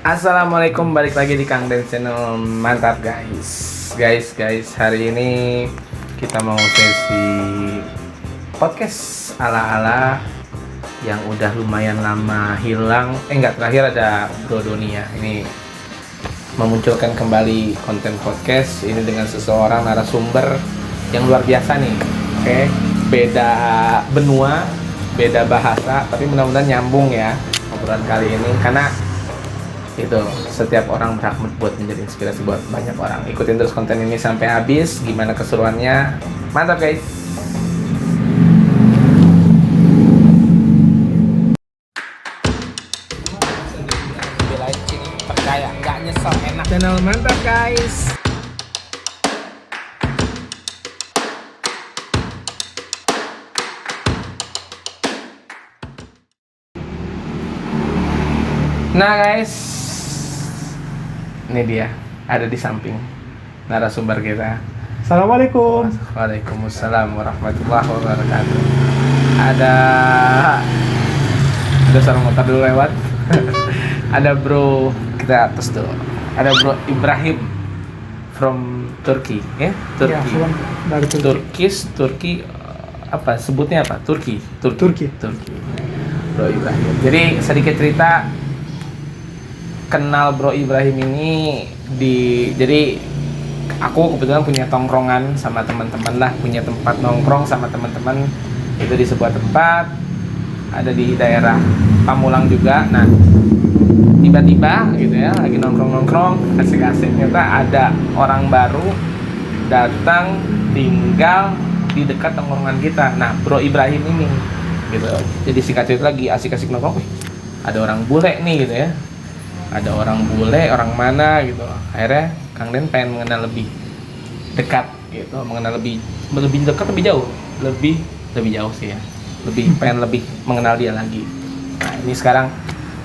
Assalamualaikum, balik lagi di Kang Den Channel. Mantap guys, hari ini kita mau sesi podcast ala-ala yang udah lumayan lama hilang. Terakhir ada Bro Doni ya. Ini memunculkan kembali konten podcast ini dengan seseorang narasumber yang luar biasa nih. Oke, beda benua, beda bahasa, tapi mudah-mudahan nyambung ya obrolan kali ini, karena itu setiap orang berhak buat menjadi inspirasi buat banyak orang. Ikutin terus konten ini sampai habis. Gimana keseruannya? Mantap guys. Belain sini, percaya nggak nyesel, enak. Channel mantap guys. Nah guys, ini dia, ada di samping narasumber kita. Assalamualaikum. Waalaikumsalam warahmatullahi wabarakatuh. Ada seorang motor dulu lewat. Ada bro, kita atas dulu. Ada bro Ibrahim from Turkey, ya? Turkey. Ya, dari Turki. Turki apa sebutnya apa? Turki. Turki. Bro Ibrahim. Jadi sedikit cerita kenal Bro Ibrahim ini jadi aku kebetulan punya tongkrongan sama teman-teman lah, punya tempat nongkrong sama teman-teman itu di sebuah tempat ada di daerah Pamulang juga. Nah, tiba-tiba gitu ya, lagi nongkrong asik-asik, ternyata ada orang baru datang tinggal di dekat tongkrongan kita. Nah, Bro Ibrahim ini gitu. Jadi singkat cerita lagi asik-asik nongkrong, ada orang bule nih gitu ya. Ada orang bule, orang mana gitu. Akhirnya Kang Den pengen mengenal lebih dekat gitu, mengenal lebih dekat, lebih jauh sih ya. Pengen lebih mengenal dia lagi. Nah, ini sekarang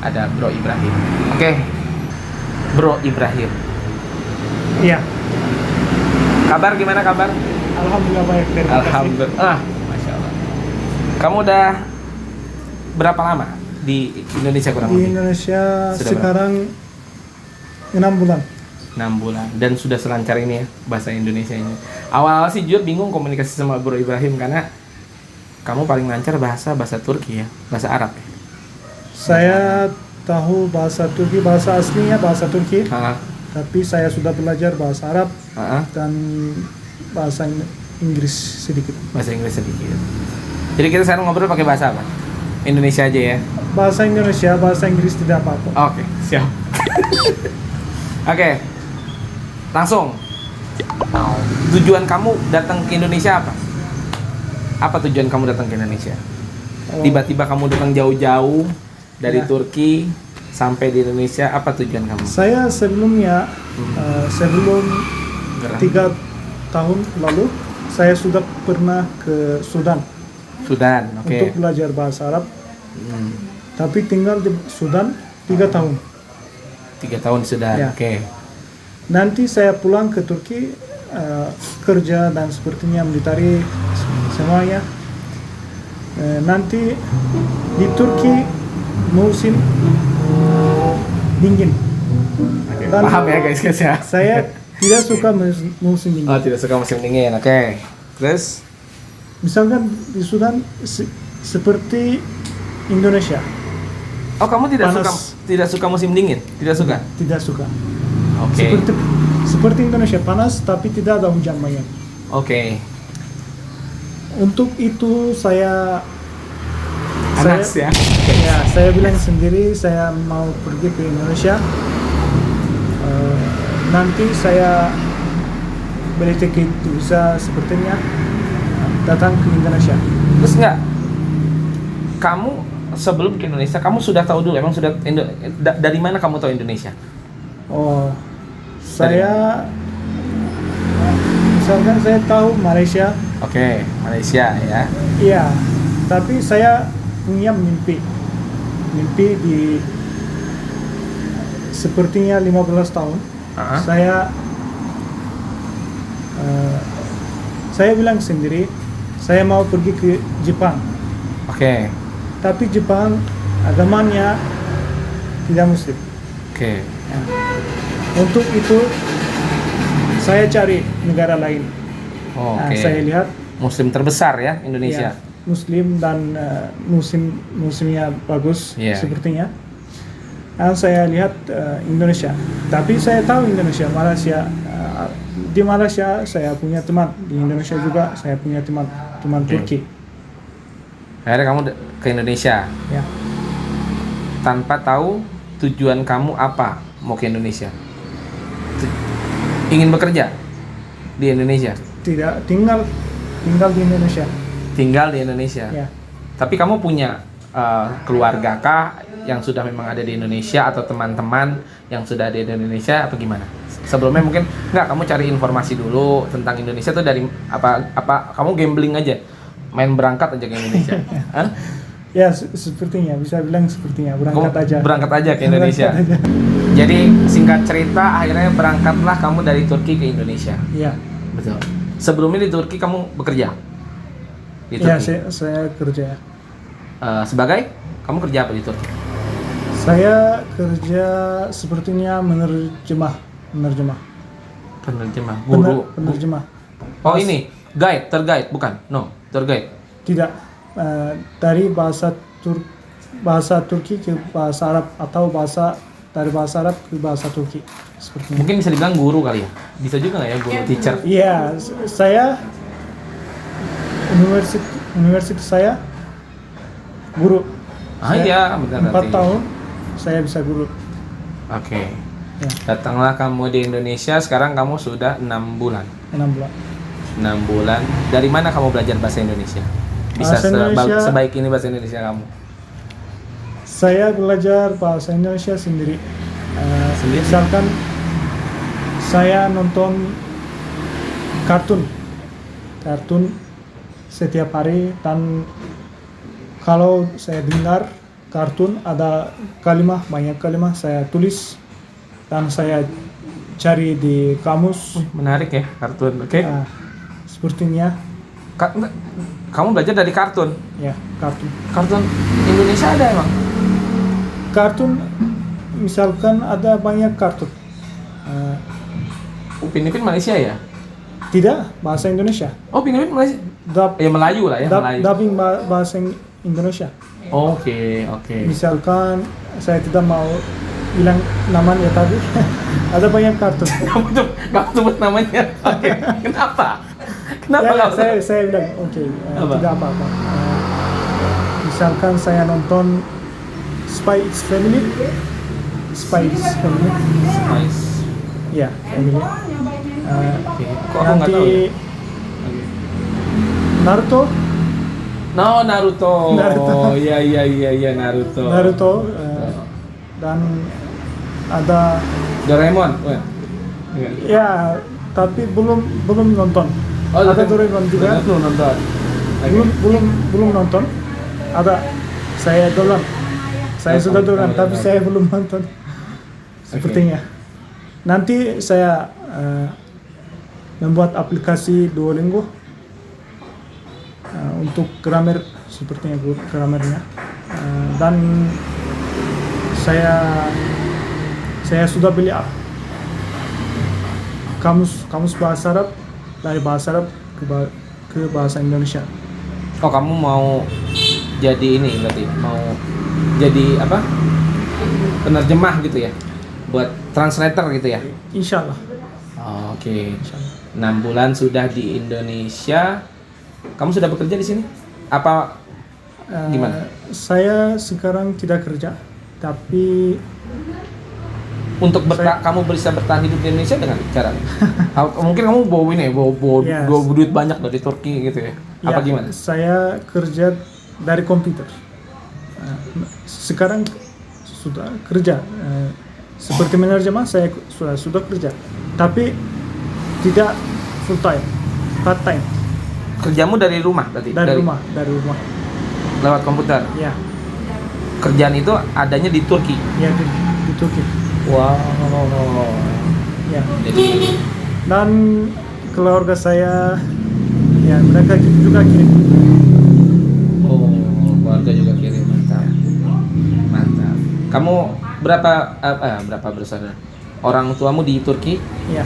ada Bro Ibrahim. Oke. Bro Ibrahim. Iya. Kabar gimana kabar? Alhamdulillah baik. Alhamdulillah. Masya Allah. Kamu udah berapa lama di Indonesia kurang lebih? Di Indonesia Sudah sekarang 6 bulan. 6 bulan dan sudah selancar ini ya bahasa Indonesia ini. Awal-awal sih jujur bingung komunikasi sama Bro Ibrahim karena kamu paling lancar bahasa Turki ya, bahasa Arab ya. Saya tahu bahasa Turki, bahasa aslinya bahasa Turki. Tapi saya sudah belajar bahasa Arab dan bahasa Inggris sedikit. Bahasa Inggris sedikit. Jadi kita sekarang ngobrol pakai bahasa apa? Indonesia aja ya. Bahasa Indonesia, bahasa Inggris tidak apa-apa. Oke, siap. Oke. Langsung. Tujuan kamu datang ke Indonesia apa? Apa tujuan kamu datang ke Indonesia? Tiba-tiba kamu datang jauh-jauh dari Turki sampai di Indonesia, apa tujuan kamu? Saya sebelumnya sebelum 3 tahun lalu saya sudah pernah ke Sudan. Oke. Untuk belajar bahasa Arab. Tapi tinggal di Sudan 3 tahun. 3 tahun di Sudan. Ya. Oke. Nanti saya pulang ke Turki kerja dan sepertinya militari semuanya. Nanti di Turki musim dingin. Dan paham ya guys ya. saya tidak suka musim dingin. Oh, tidak suka musim dingin. Oke. Terus Misalkan di Sudan seperti Indonesia. oh, kamu tidak Panas. tidak suka musim dingin? Tidak suka? Tidak suka. Oke. Seperti Indonesia panas tapi tidak ada hujan banyak. Oke. Untuk itu saya Panas ya. saya bilang sendiri saya mau pergi ke Indonesia. Nanti saya beli tiket visa sepertinya datang ke Indonesia. Terus enggak? Kamu sebelum ke Indonesia, kamu sudah tahu dulu emang sudah dari mana kamu tahu Indonesia? Oh, saya misalkan saya tahu Malaysia. Oke, Malaysia ya. Iya, tapi saya punya mimpi di sepertinya 15 tahun. Saya bilang sendiri saya mau pergi ke Jepang. Oke. Tapi Jepang agamanya tidak Muslim. Oke. Ya. Untuk itu saya cari negara lain. Oh, Nah, oke. saya lihat Muslim terbesar ya Indonesia. ya, Muslim dan musimnya bagus Iya. sepertinya. Dan saya lihat Indonesia. Tapi saya tahu Indonesia, Malaysia. Di Malaysia saya punya teman, di Indonesia juga saya punya teman Oke. Turki. Akhirnya kamu ke Indonesia Ya. tanpa tahu tujuan kamu apa mau ke Indonesia. Ingin bekerja di Indonesia. Tidak tinggal di Indonesia. Tinggal di Indonesia. Ya. Tapi kamu punya keluarga kah yang sudah memang ada di Indonesia atau teman-teman yang sudah ada di Indonesia apa gimana? Sebelumnya mungkin nggak kamu cari informasi dulu tentang Indonesia tuh dari apa kamu gambling aja, main berangkat aja ke Indonesia. Hah? Ya, sepertinya bisa bilang sepertinya berangkat Kamu aja. berangkat aja ke Indonesia. Berangkat aja. Jadi singkat cerita akhirnya berangkatlah kamu dari Turki ke Indonesia. Ya. Betul. Sebelumnya di Turki kamu bekerja? Di Ya, Turki. saya kerja. Sebagai kamu kerja apa di Turki? Saya kerja sepertinya penerjemah. Penerjemah, guru. Penerjemah. Oh ini tour guide bukan? No, tour guide. Tidak, dari bahasa Turki ke bahasa Arab atau dari bahasa Arab ke bahasa Turki seperti ini. Mungkin bisa dibilang guru kali ya? Bisa juga nggak ya guru, teacher? Iya, saya universitas saya guru. Ah Saya iya, benar 4 nanti. tahun saya bisa guru. Oke. Ya, Datanglah kamu di Indonesia, sekarang kamu sudah 6 bulan. 6 bulan. 6 bulan. Dari mana kamu belajar bahasa Indonesia? Bisa Bahasa Indonesia- sebaik ini bahasa Indonesia kamu? Saya belajar bahasa Indonesia sendiri. Sendiri? Misalkan saya nonton kartun setiap hari, dan kalau saya dengar kartun ada banyak kalimat saya tulis dan saya cari di kamus. Menarik ya kartun. Oke. Sepertinya Enggak, kamu belajar dari kartun. ya, kartun. Kartun Indonesia ada emang? Kartun misalkan ada banyak kartun. Upin Ipin Malaysia ya? Tidak, bahasa Indonesia. Oh, Upin Ipin Malaysia. Dub, Ya Melayu lah ya, Melayu. dubbing bahasa Indonesia. Oke. Misalkan saya tidak mau bilang namanya tadi, ada banyak kartun. Kamu sebut namanya. Oke. Kenapa? Kenapa Ya, kamu? saya bilang oke, Apa? tidak apa-apa. Misalkan saya nonton Spy X Family, Nice. ya, Family. Oke. Kok aku nggak tahu ya? Oke. Naruto, No, Naruto. Naruto. Iya Naruto. Dan ada Doraemon. Wah. Iya. ya, tapi belum nonton. Ada Doraemon juga. Belum nonton. Oke. belum nonton. Ada, saya dolan. Saya Oh, sudah kamu dolan, udah tapi nonton. saya belum nonton. Sepertinya. Nanti saya membuat aplikasi Duolingo untuk grammar, sepertinya grammarnya. Dan saya sudah beli kamus bahasa Arab, dari bahasa Arab ke bahasa Indonesia. Oh, kamu mau jadi ini berarti mau jadi apa? Penerjemah gitu ya? Buat translator gitu ya? Insya Allah. Oh, oke. 6 bulan sudah di Indonesia. Kamu sudah bekerja di sini? Apa gimana? Saya sekarang tidak kerja, tapi Untuk Saya- kamu bisa bertahan hidup di Indonesia dengan cara mungkin kamu bawa ini ya, Yes. bawa duit banyak dari Turki gitu ya? Apa gimana? Saya kerja dari komputer. Sekarang sudah kerja. Seperti menerjemah saya sudah kerja, tapi tidak full time, part time. Kerjamu dari rumah berarti? Dari rumah. Lewat komputer? Ya, Kerjaan itu adanya di Turki? ya di Turki. Wow. Ya. Jadi Dan keluarga saya, ya mereka juga kirim. keluarga juga kirim. Mantap. Kamu berapa bersaudara? Orang tuamu di Turki Ya,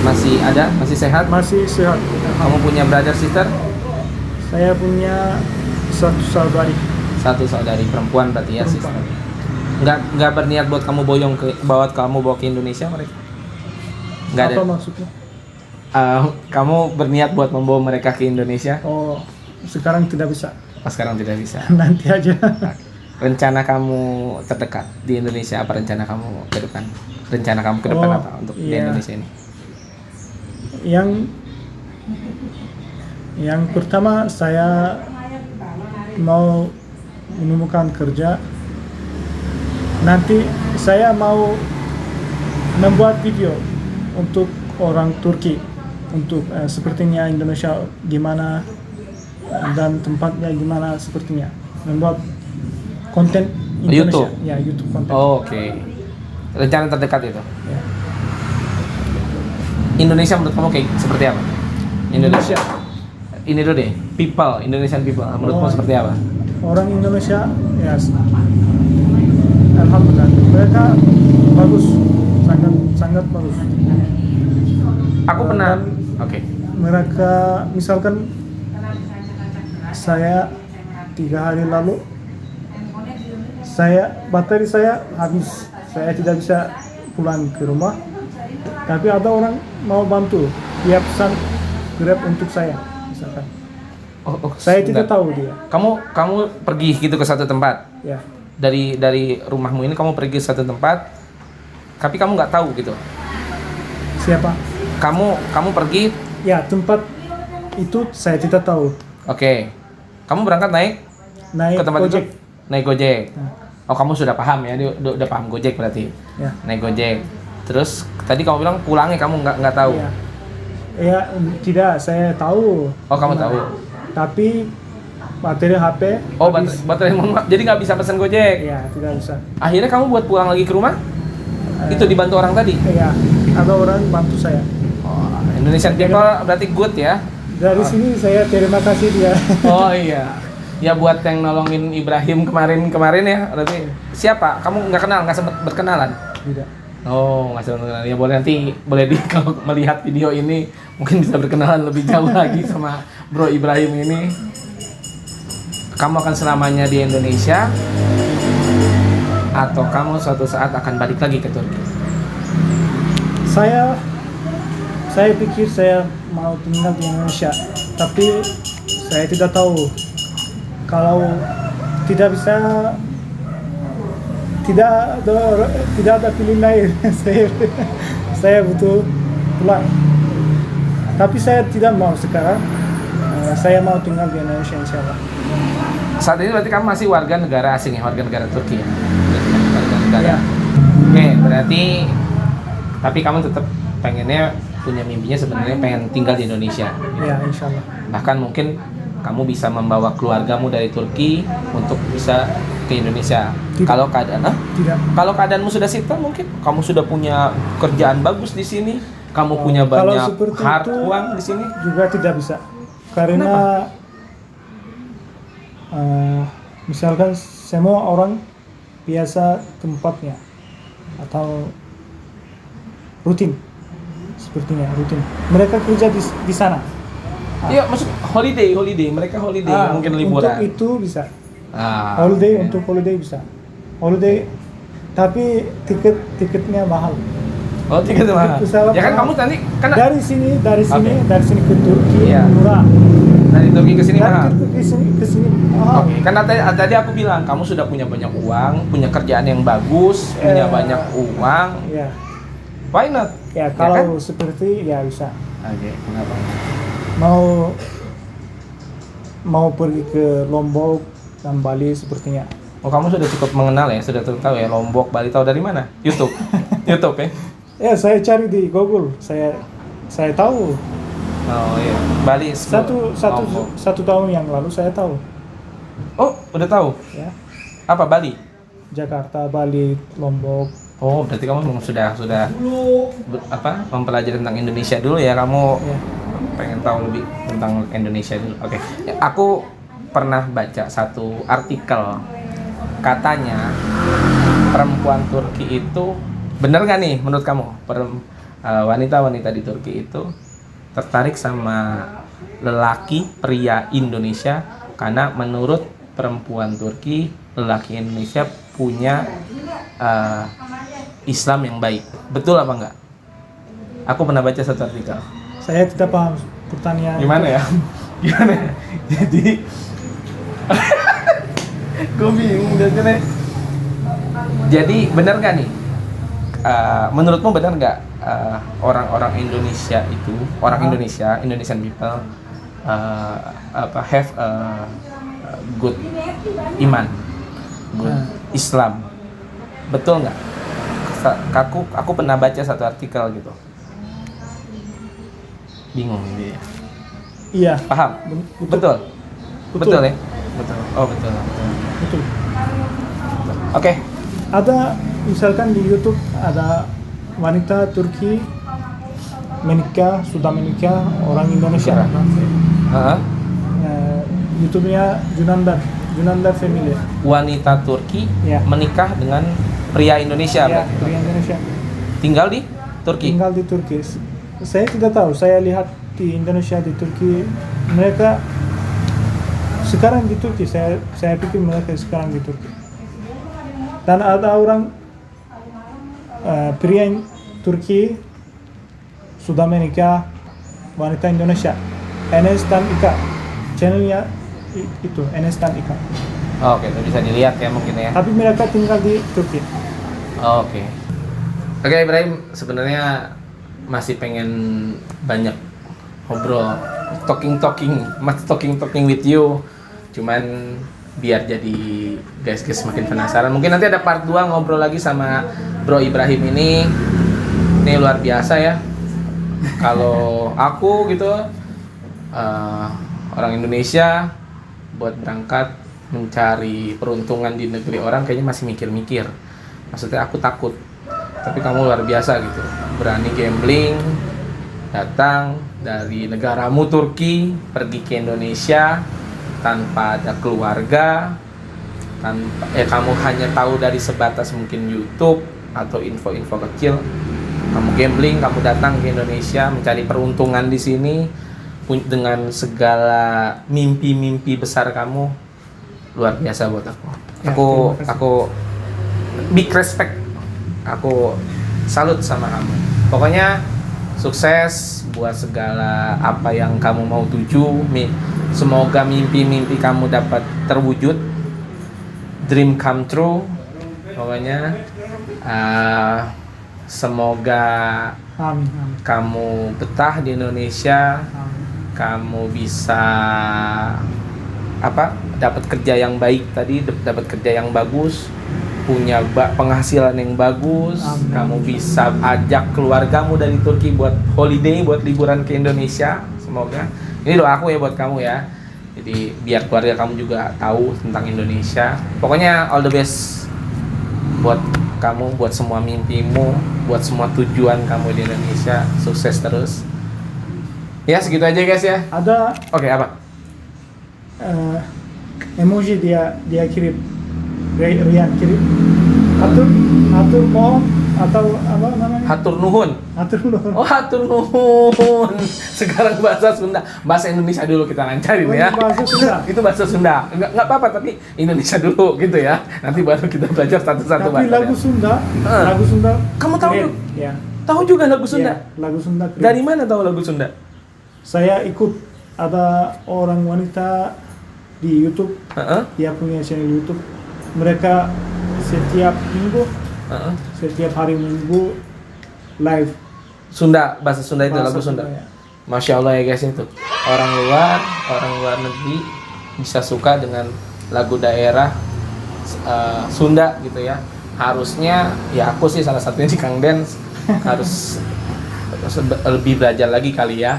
masih ada, masih sehat? masih sehat. Kamu punya brother sister? Saya punya satu saudari. Satu saudari perempuan berarti ya, sister. Perempuan. Nggak berniat buat kamu bawa ke Indonesia mereka? Nggak ada. Apa maksudnya? Kamu berniat buat membawa mereka ke Indonesia? Oh, sekarang tidak bisa. Sekarang tidak bisa. Nanti aja. Rencana kamu terdekat di Indonesia apa rencana kamu ke depan? Rencana kamu ke depan Oh, apa untuk di iya. Indonesia ini? Yang pertama saya mau menemukan kerja. Nanti saya mau membuat video untuk orang Turki, untuk sepertinya Indonesia gimana dan tempatnya gimana sepertinya. Membuat konten Indonesia. YouTube? Ya, YouTube konten. Oh, oke. Rencana terdekat itu. Ya. Indonesia menurut kamu kayak seperti apa? Indonesia. Ini dulu deh, Indonesian people. Menurutmu Oh. seperti apa? Orang Indonesia ya alhamdulillah mereka bagus, sangat bagus. Aku pernah. Dan Oke. mereka misalkan saya 3 hari lalu baterai saya habis, saya tidak bisa pulang ke rumah, tapi ada orang mau bantu, dia pesan Grab untuk saya misalkan. Oh, Saya tidak sebentar. tahu dia. Kamu pergi gitu ke satu tempat. Ya, Dari rumahmu ini kamu pergi ke satu tempat, tapi kamu nggak tahu gitu. siapa? Kamu pergi, Ya, tempat itu saya tidak tahu. oke. Kamu berangkat naik Naik ke tempat Gojek. itu? Naik Gojek. Nah, Oh, kamu sudah paham ya, dia udah paham Gojek berarti. ya. Naik Gojek. Terus tadi kamu bilang pulangnya kamu nggak tahu. Ya. Ya, tidak, saya tahu. Oh, kamu tahu. Tapi baterai HP Oh, habis. baterai mohon maaf. Jadi nggak bisa pesan Gojek. Ya, tidak bisa. Akhirnya kamu buat pulang lagi ke rumah? Itu dibantu orang tadi. Ya, ada orang bantu saya. Oh, Indonesian people berarti good ya. Dari sini saya terima kasih dia. Oh iya. Ya buat yang nolongin Ibrahim kemarin ya. Berarti siapa? Kamu nggak kenal, nggak sempat berkenalan? Tidak. Oh, nggak sempat berkenalan. Ya boleh nanti kalau melihat video ini mungkin bisa berkenalan lebih jauh lagi sama Bro Ibrahim ini. Kamu akan selamanya di Indonesia atau kamu suatu saat akan balik lagi ke Turki? Saya pikir saya mau tinggal di Indonesia, tapi saya tidak tahu kalau tidak bisa, tidak ada pilihan lain. saya butuh pulang. Tapi saya tidak mau sekarang. Saya mau tinggal di Indonesia insya Allah. Saat ini berarti kamu masih warga negara asing ya, warga negara Turki ya? Warga negara. Ya. Oke, berarti tapi kamu tetap pengennya punya mimpinya sebenarnya pengen tinggal di Indonesia. Ya, insya Allah. Bahkan mungkin kamu bisa membawa keluargamu dari Turki untuk bisa ke Indonesia. Tidak. Kalau keadaan, Tidak. kalau keadaanmu sudah settle mungkin kamu sudah punya kerjaan bagus di sini, kamu punya Kalau banyak seperti itu, uang di sini. juga tidak bisa karena misalkan semua orang biasa tempatnya atau rutin sepertinya rutin mereka kerja di sana. Iya, maksud holiday, mereka holiday mungkin liburan. Untuk itu bisa Oke. untuk holiday bisa holiday, tapi tiketnya mahal. Oh, tiket mahal. Pesawat Ya kan mahal. kamu tadi kan dari sini Oke. dari sini ke Turki Iya. murah. dari Turki ke sini Dari mahal. Turki ke sini mahal. Oke, kan tadi aku bilang kamu sudah punya banyak uang, punya kerjaan yang bagus, punya banyak uang. Ya. Why not? Ya, kan? kalau seperti ya bisa. Oke, kenapa? Mau pergi ke Lombok dan Bali sepertinya. Oh, kamu sudah cukup mengenal ya, sudah tahu ya Lombok, Bali, tahu dari mana? YouTube. YouTube ya. Ya, saya cari di Google. Saya tahu. Oh iya, Bali. Lombok. Satu tahun yang lalu saya tahu. Oh, udah tahu. Ya, Apa Bali? Jakarta, Bali, Lombok. Oh, berarti kamu memang sudah mempelajari tentang Indonesia dulu ya, kamu Ya. pengen tahu lebih tentang Indonesia dulu. Oke. Ya, aku pernah baca satu artikel katanya perempuan Turki itu bener nggak nih menurut kamu wanita-wanita di Turki itu tertarik sama lelaki pria Indonesia karena menurut perempuan Turki lelaki Indonesia punya Islam yang baik, betul apa enggak? Aku pernah baca satu artikel. Saya tidak paham pertanyaan. Gimana ya? Gimana? Jadi gue bingung jadinya. Jadi benar nggak nih? Menurutmu benar nggak orang-orang Indonesia itu Indonesian people have a good iman, good Islam, betul nggak? Aku pernah baca satu artikel gitu. Bingung ini. Iya. Paham? Betul. Betul ya? Betul. Oh betul. Betul. Oke. Ada misalkan di YouTube ada wanita Turki sudah menikah orang Indonesia. YouTube-nya Junandar Family. Wanita Turki Ya. menikah dengan pria Indonesia. Ya, berarti. pria Indonesia. Tinggal di Turki. Tinggal di Turki. Saya tidak tahu. Saya lihat di Indonesia, di Turki, mereka sekarang di Turki. Saya pikir mereka sekarang di Turki. Dan ada orang pria Turki sudah menikah wanita Indonesia. Enes dan Ika. Channelnya itu Enes dan Ika. Oke, itu bisa dilihat ya mungkin ya. Tapi mereka tinggal di Turki. Oke. Oke Ibrahim, sebenarnya masih pengen banyak ngobrol, talking with you. Cuman biar jadi guys makin penasaran. Mungkin nanti ada part 2 ngobrol lagi sama Bro Ibrahim ini. Ini luar biasa ya. Kalau aku gitu orang Indonesia buat berangkat mencari peruntungan di negeri orang kayaknya masih mikir-mikir. Maksudnya aku takut. Tapi kamu luar biasa gitu. Berani gambling, datang dari negaramu Turki, pergi ke Indonesia tanpa ada keluarga, kamu hanya tahu dari sebatas mungkin YouTube atau info-info kecil. Kamu gambling, kamu datang ke Indonesia mencari peruntungan di sini dengan segala mimpi-mimpi besar kamu, luar biasa buat aku. Ya, Aku big respect. Aku salut sama kamu. Pokoknya sukses buat segala apa yang kamu mau tuju. Semoga mimpi-mimpi kamu dapat terwujud. Dream come true. Pokoknya semoga Amin. kamu betah di Indonesia. Amin. Kamu bisa dapat kerja yang baik tadi, dapat kerja yang bagus, punya penghasilan yang bagus. Amin. Kamu bisa ajak keluargamu dari Turki buat holiday, buat liburan ke Indonesia. Semoga ini doa aku ya buat kamu ya. Jadi biar keluarga kamu juga tahu tentang Indonesia. Pokoknya all the best buat kamu, buat semua mimpimu, buat semua tujuan kamu di Indonesia. Sukses terus. Ya segitu aja guys ya. Ada Oke, apa? emoji dia kirim. Rian kirim. Atur mohon atau apa namanya? Hatur nuhun. Atur nuhun. Oh, hatur nuhun. Sekarang bahasa Sunda. Bahasa Indonesia dulu kita lancarin ya. Bahasa Sunda. Itu bahasa Sunda. Enggak apa-apa, tapi Indonesia dulu gitu ya. Nanti baru kita belajar satu-satu Tapi bahasa. lagu Sunda. Kamu tahu keren. juga? Ya. Tahu juga lagu Sunda? Ya, lagu Sunda keren. Dari mana tahu lagu Sunda? Saya ikut ada orang wanita di YouTube. Heeh. Dia punya channel YouTube. Mereka setiap minggu, Heeh. setiap hari Minggu live Sunda, bahasa Sunda itu bahasa lagu Sunda. ya. Masya Allah ya guys itu. Orang luar negeri bisa suka dengan lagu daerah Sunda gitu ya. Harusnya ya aku sih salah satunya di Kang Dance harus lebih belajar lagi kali ya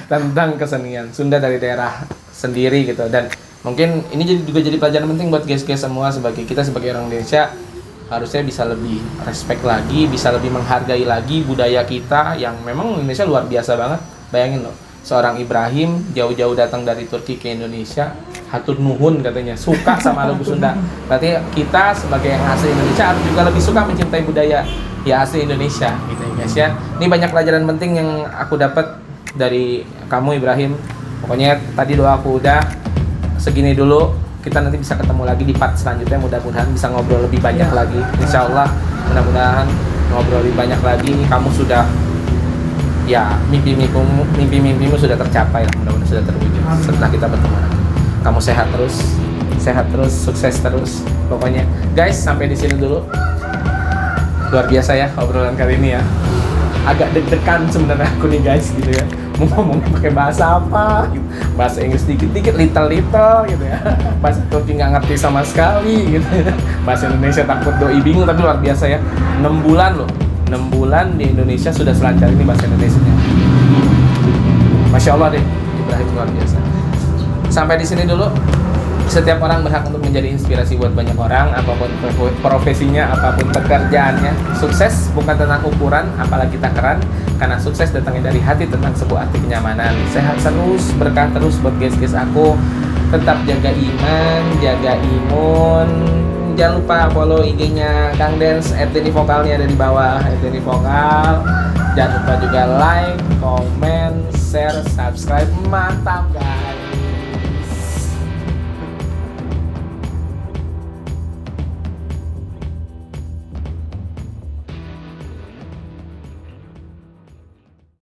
tentang kesenian Sunda dari daerah sendiri gitu. Dan mungkin ini juga jadi pelajaran penting buat guys semua, sebagai orang Indonesia harusnya bisa lebih respect lagi, bisa lebih menghargai lagi budaya kita yang memang Indonesia luar biasa banget. Bayangin loh, seorang Ibrahim jauh-jauh datang dari Turki ke Indonesia hatur nuhun katanya, suka sama lagu Sunda. Berarti kita sebagai yang asli Indonesia harus juga lebih suka mencintai budaya ya asli Indonesia gitu ya guys ya. Ini banyak pelajaran penting yang aku dapat dari kamu Ibrahim. Pokoknya tadi doa aku udah segini dulu. Kita nanti bisa ketemu lagi di part selanjutnya, mudah-mudahan bisa ngobrol lebih banyak lagi. Insya Allah mudah-mudahan ngobrol lebih banyak lagi. Kamu sudah ya mimpi-mimpimu sudah tercapai lah, mudah-mudahan sudah terwujud setelah kita bertemu lagi. Kamu sehat terus, sukses terus. Pokoknya, guys, sampai di sini dulu. Luar biasa ya obrolan kali ini ya. Agak deg-degan sebenarnya aku nih guys gitu ya. Mau ngomong pakai bahasa apa? Gitu. Bahasa Inggris dikit-dikit, little gitu ya. Bahasa Turki nggak ngerti sama sekali gitu. Ya. Bahasa Indonesia takut doi bingung, tapi luar biasa ya. 6 bulan loh. 6 bulan di Indonesia sudah selancar ini bahasa Indonesianya. Masya Allah deh, Ibrahim luar biasa. Sampai di sini dulu. Setiap orang berhak untuk menjadi inspirasi buat banyak orang, apapun profesinya, apapun pekerjaannya. Sukses bukan tentang ukuran, apalagi takaran, karena sukses datangnya dari hati tentang sebuah arti kenyamanan. Sehat terus, berkah terus buat guys-guys aku. Tetap jaga iman, jaga imun. Jangan lupa follow IG-nya Kang Dance, @denivokalnya ada di bawah, @denivokal. Jangan lupa juga like, comment, share, subscribe. Mantap.